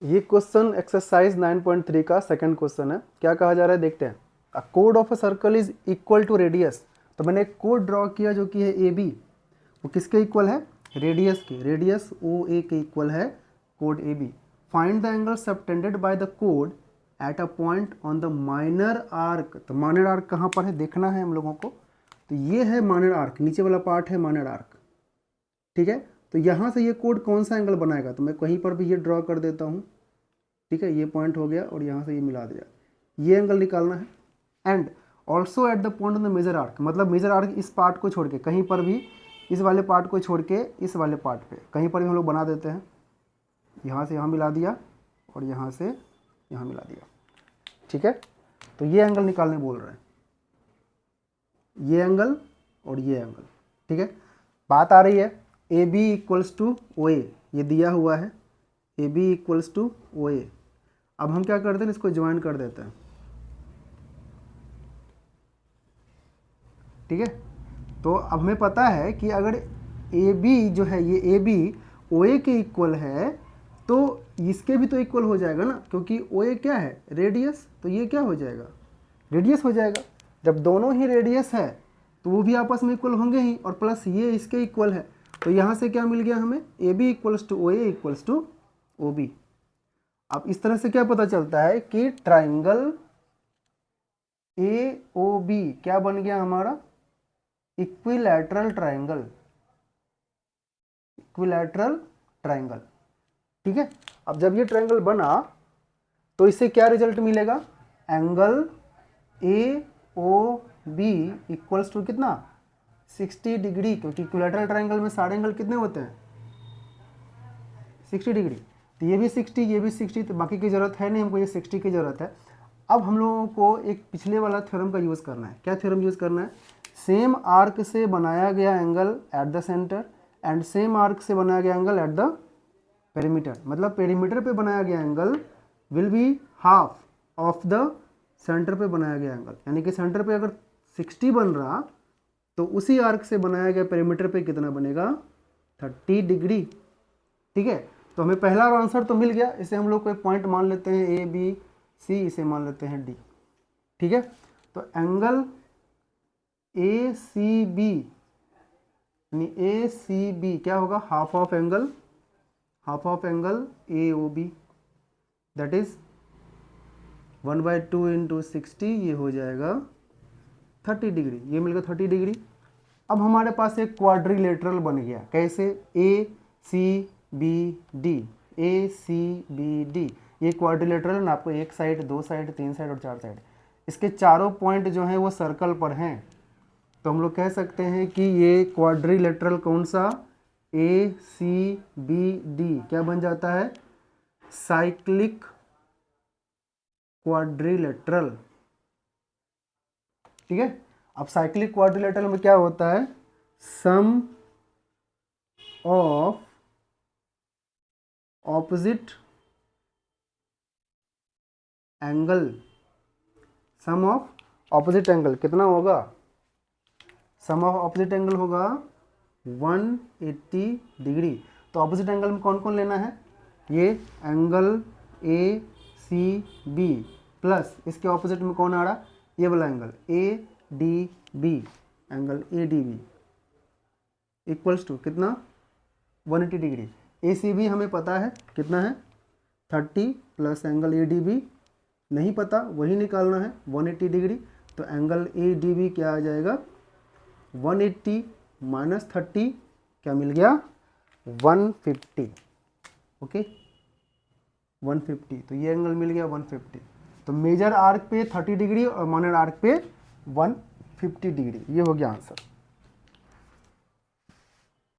ये question exercise 9.3 का second question है। क्या कहा जा रहा है देखते हैं। अ कोड of a circle is equal to radius. तो मैंने एक कोड ड्रॉ किया जो कि है ए बी, वो किसके इक्वल है, रेडियस के, रेडियस ओ ए के इक्वल है कोड A B. Find the angle subtended by the कोड at a point on the minor arc. तो माइनर आर्क कहाँ पर है देखना है हम लोगों को। तो ये है माइनर आर्क, नीचे वाला पार्ट है माइनर आर्क, ठीक है। तो यहाँ से ये कोड कौन सा एंगल बनाएगा, तो मैं कहीं पर भी ये ड्रॉ कर देता हूँ, ठीक है। ये पॉइंट हो गया और यहाँ से ये मिला दिया, ये एंगल निकालना है। And also at the point on the major arc, मतलब मेजर आर्क इस पार्ट को छोड़ के, कहीं पर भी इस वाले पार्ट को छोड़ के इस वाले पार्ट पे कहीं पर भी हम लोग बना देते हैं। यहाँ से यहाँ मिला दिया और यहाँ से यहाँ मिला दिया, ठीक है। तो ये एंगल निकालने बोल रहे हैं, ये एंगल और ये एंगल, ठीक है। बात आ रही है A B equals to O A, ये दिया हुआ है A B equals to O A. अब हम क्या करते हैं, इसको ज्वाइन कर देते हैं, ठीक है। तो अब हमें पता है कि अगर ए बी जो है, ये ए बी ओ ए के इक्वल है तो इसके भी तो इक्वल हो जाएगा ना, क्योंकि ओ ए क्या है, रेडियस। तो ये क्या हो जाएगा, रेडियस हो जाएगा। जब दोनों ही रेडियस है तो वो भी आपस में इक्वल होंगे ही, और प्लस ये इसके इक्वल है। तो यहाँ से क्या मिल गया हमें, A B equals to O A equals to O B. अब इस तरह से क्या पता चलता है कि ट्राइंगल ए ओ बी क्या बन गया हमारा, इक्विलैटरल ट्राइंगल, इक्विलैटरल ट्राइंगल, ठीक है। अब जब ये ट्राइंगल बना तो इससे क्या रिजल्ट मिलेगा, angle A O B equals to कितना, 60 डिग्री, क्योंकि इक्विलैटरल ट्राइंगल में सारे एंगल कितने होते हैं, 60 डिग्री। तो ये भी 60, ये भी 60, तो बाकी की ज़रूरत है नहीं हमको, ये 60 की ज़रूरत है। अब हम लोगों को एक पिछले वाला थ्योरम का यूज़ करना है। क्या थ्योरम यूज़ करना है, सेम आर्क से बनाया गया angle at the centre and same arc से बनाया गया एंगल एट द पेरीमीटर। मतलब पेरीमीटर पे बनाया गया angle will be half of the centre पे बनाया गया एंगल। यानी कि सेंटर पे अगर 60 बन रहा तो उसी आर्क से बनाया गया पेरीमीटर पे कितना बनेगा, 30 डिग्री, ठीक है। तो हमें पहला आंसर तो मिल गया, इसे हम लोग कोई पॉइंट मान लेते हैं ए बी सी, इसे मान लेते हैं डी, ठीक है। तो एंगल ए सी बी, यानी ए सी बी क्या होगा, half of angle A O B, that is 1/2 into 60, ये हो जाएगा 30 डिग्री, ये मिल गया 30 डिग्री। अब हमारे पास एक क्वाड्रिलेटरल बन गया, कैसे, ए सी बी डी, ए सी बी डी, ये क्वाड्रिलेटरल ना, आपको एक साइड, दो साइड, तीन साइड और चार साइड, इसके चारों पॉइंट जो हैं वो सर्कल पर हैं। तो हम लोग कह सकते हैं कि ये क्वाड्रिलेटरल कौन सा, ए सी बी डी क्या बन जाता है, साइक्लिक क्वाड्रिलेटरल, ठीक है। अब साइक्लिक क्वाड्रिलेटरल में क्या होता है, sum of opposite angle, sum of opposite angle कितना होगा, सम ऑफ ऑपोजिट एंगल होगा 180 डिग्री। तो ऑपोजिट एंगल में कौन कौन लेना है, ये angle A C B plus इसके ऑपोजिट में कौन आ रहा, ये वाला angle A D B, angle A D B equals to कितना, 180 डिग्री। ए सी बी हमें पता है कितना है 30, plus angle A D B नहीं पता, वही निकालना है 180 डिग्री। तो एंगल ए डी बी क्या आ जाएगा, 180 माइनस 30 क्या मिल गया, 150, ओके 150। तो ये एंगल मिल गया 150। तो मेजर आर्क पे 30 डिग्री और माइनर आर्क पे 150 डिग्री, ये हो गया आंसर।